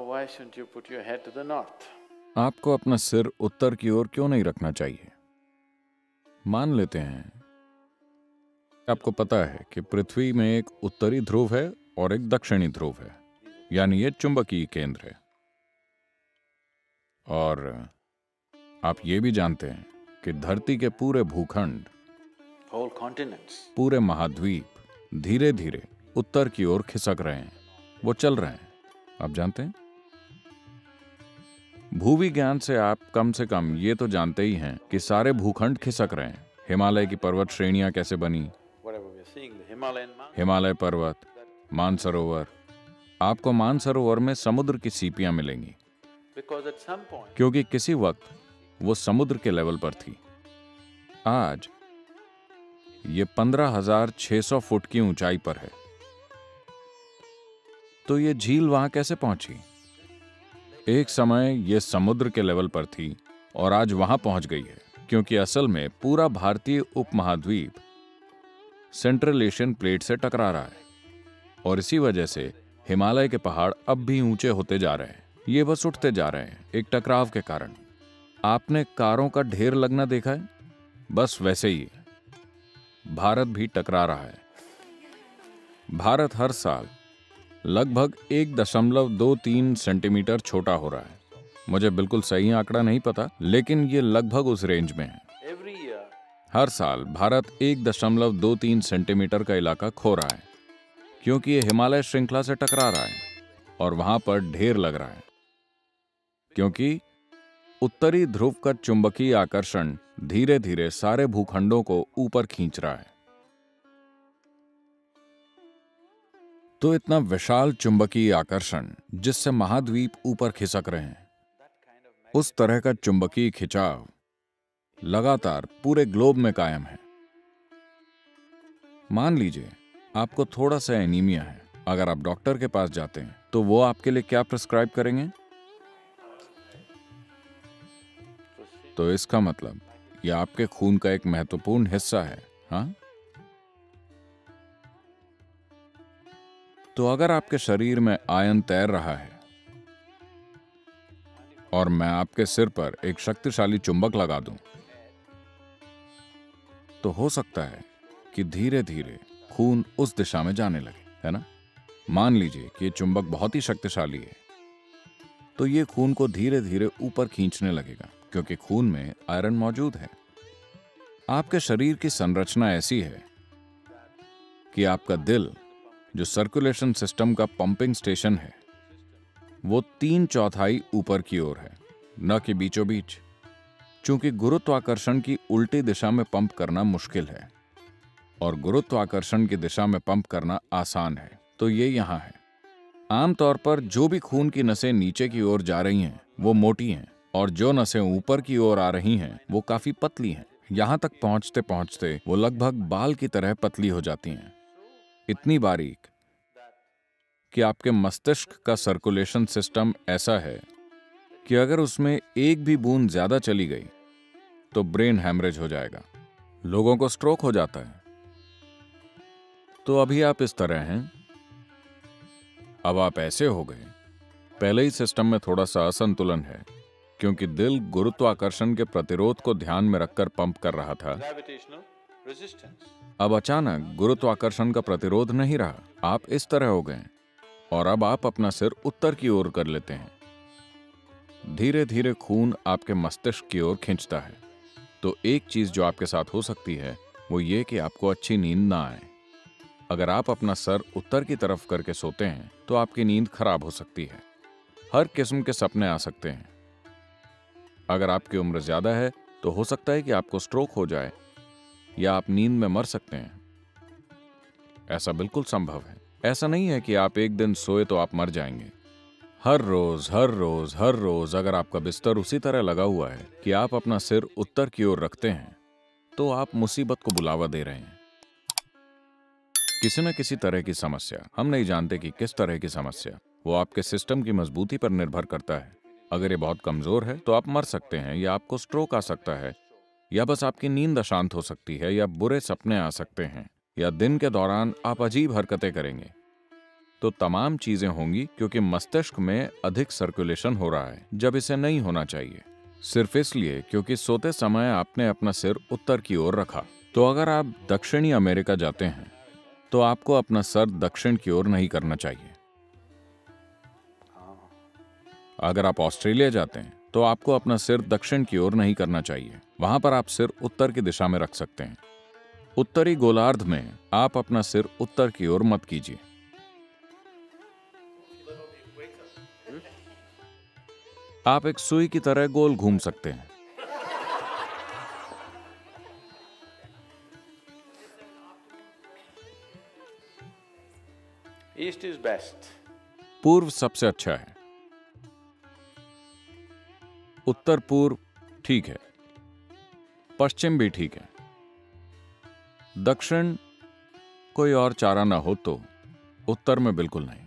Why shouldn't you put your head to the north? आपको अपना सिर उत्तर की ओर क्यों नहीं रखना चाहिए? मान लेते हैं आपको पता है कि पृथ्वी में एक उत्तरी ध्रुव है और एक दक्षिणी ध्रुव है, यानी ये चुंबकीय केंद्र है। और आप ये भी जानते हैं कि धरती के पूरे भूखंड, Whole continents, पूरे महाद्वीप धीरे धीरे उत्तर की ओर खिसक रहे हैं, वो चल रहे हैं। आप जानते हैं, भूविज्ञान से आप कम से कम ये तो जानते ही हैं कि सारे भूखंड खिसक रहे हैं। हिमालय की पर्वत श्रेणियां कैसे बनी, whatever we are seeing, the Himalayan mountains. Himalaya पर्वत, मानसरोवर। आपको मानसरोवर में समुद्र की सीपियां मिलेंगी, Because at some point, क्योंकि किसी वक्त वो समुद्र के लेवल पर थी। आज ये 15,600 फुट की ऊंचाई पर है। तो ये झील वहां कैसे पहुंची? एक समय ये समुद्र के लेवल पर थी और आज वहां पहुंच गई है, क्योंकि असल में पूरा भारतीय उपमहाद्वीप सेंट्रल एशियन प्लेट से टकरा रहा है और इसी वजह से हिमालय के पहाड़ अब भी ऊंचे होते जा रहे हैं। ये बस उठते जा रहे हैं एक टकराव के कारण। आपने कारों का ढेर लगना देखा है? बस वैसे ही भारत भी टकरा रहा है। भारत हर साल लगभग 1.23 सेंटीमीटर छोटा हो रहा है। मुझे बिल्कुल सही आंकड़ा नहीं पता, लेकिन ये लगभग उस रेंज में है। every year, हर साल भारत 1.23 सेंटीमीटर का इलाका खो रहा है, क्योंकि ये हिमालय श्रृंखला से टकरा रहा है और वहां पर ढेर लग रहा है, क्योंकि उत्तरी ध्रुव का चुंबकीय आकर्षण धीरे धीरे सारे भूखंडों को ऊपर खींच रहा है। तो इतना विशाल चुंबकीय आकर्षण जिससे महाद्वीप ऊपर खिसक रहे हैं, उस तरह का चुंबकीय खिंचाव लगातार पूरे ग्लोब में कायम है। मान लीजिए आपको थोड़ा सा एनीमिया है। अगर आप डॉक्टर के पास जाते हैं तो वो आपके लिए क्या प्रिस्क्राइब करेंगे? तो इसका मतलब ये आपके खून का एक महत्वपूर्ण हिस्सा है। हाँ, तो अगर आपके शरीर में आयन तैर रहा है और मैं आपके सिर पर एक शक्तिशाली चुंबक लगा दूं, तो हो सकता है कि धीरे धीरे खून उस दिशा में जाने लगे, है ना? मान लीजिए कि ये चुंबक बहुत ही शक्तिशाली है, तो ये खून को धीरे धीरे ऊपर खींचने लगेगा, क्योंकि खून में आयरन मौजूद है। आपके शरीर की संरचना ऐसी है कि आपका दिल, जो सर्कुलेशन सिस्टम का पंपिंग स्टेशन है, वो 3/4 ऊपर की ओर है, न कि बीचों बीच। चूंकि गुरुत्वाकर्षण की उल्टी दिशा में पंप करना मुश्किल है और गुरुत्वाकर्षण की दिशा में पंप करना आसान है, तो ये यहां है। आमतौर पर जो भी खून की नसें नीचे की ओर जा रही हैं वो मोटी हैं, और जो नसें ऊपर की ओर आ रही हैं वो काफी पतली हैं। यहां तक पहुंचते पहुंचते वो लगभग बाल की तरह पतली हो जाती हैं, इतनी बारीक कि आपके मस्तिष्क का सर्कुलेशन सिस्टम ऐसा है कि अगर उसमें एक भी बूंद ज्यादा चली गई तो ब्रेन हैमरेज हो जाएगा, लोगों को स्ट्रोक हो जाता है। तो अभी आप इस तरह हैं, अब आप ऐसे हो गए। पहले ही सिस्टम में थोड़ा सा असंतुलन है, क्योंकि दिल गुरुत्वाकर्षण के प्रतिरोध को ध्यान में रखकर पंप कर रहा था। gravitational resistance. अब अचानक गुरुत्वाकर्षण का प्रतिरोध नहीं रहा, आप इस तरह हो गए और अब आप अपना सिर उत्तर की ओर कर लेते हैं। धीरे धीरे खून आपके मस्तिष्क की ओर खींचता है। तो एक चीज जो आपके साथ हो सकती है वो ये कि आपको अच्छी नींद ना आए। अगर आप अपना सर उत्तर की तरफ करके सोते हैं तो आपकी नींद खराब हो सकती है। हर किस्म के सपने आ सकते हैं। अगर आपकी उम्र ज्यादा है तो हो सकता है कि आपको स्ट्रोक हो जाए या आप नींद में मर सकते हैं। ऐसा बिल्कुल संभव है। ऐसा नहीं है कि आप एक दिन सोए तो आप मर जाएंगे। हर रोज अगर आपका बिस्तर उसी तरह लगा हुआ है कि आप अपना सिर उत्तर की ओर रखते हैं तो आप मुसीबत को बुलावा दे रहे हैं। किसी न किसी तरह की समस्या, हम नहीं जानते कि किस तरह की समस्या, वो आपके सिस्टम की मजबूती पर निर्भर करता है। अगर ये बहुत कमजोर है तो आप मर सकते हैं, या आपको स्ट्रोक आ सकता है, या बस आपकी नींद अशांत हो सकती है, या बुरे सपने आ सकते हैं, या दिन के दौरान आप अजीब हरकतें करेंगे। तो तमाम चीजें होंगी क्योंकि मस्तिष्क में अधिक सर्कुलेशन हो रहा है जब इसे नहीं होना चाहिए, सिर्फ इसलिए क्योंकि सोते समय आपने अपना सिर उत्तर की ओर रखा। तो अगर आप दक्षिणी अमेरिका जाते हैं तो आपको अपना सर दक्षिण की ओर नहीं करना चाहिए। अगर आप ऑस्ट्रेलिया जाते हैं तो आपको अपना सिर दक्षिण की ओर नहीं करना चाहिए, वहां पर आप सिर उत्तर की दिशा में रख सकते हैं। उत्तरी गोलार्ध में आप अपना सिर उत्तर की ओर मत कीजिए। आप एक सुई की तरह गोल घूम सकते हैं। East is best. पूर्व सबसे अच्छा है, उत्तर पूर्व ठीक है, पश्चिम भी ठीक है, दक्षिण कोई और चारा ना हो तो उत्तर में बिल्कुल नहीं।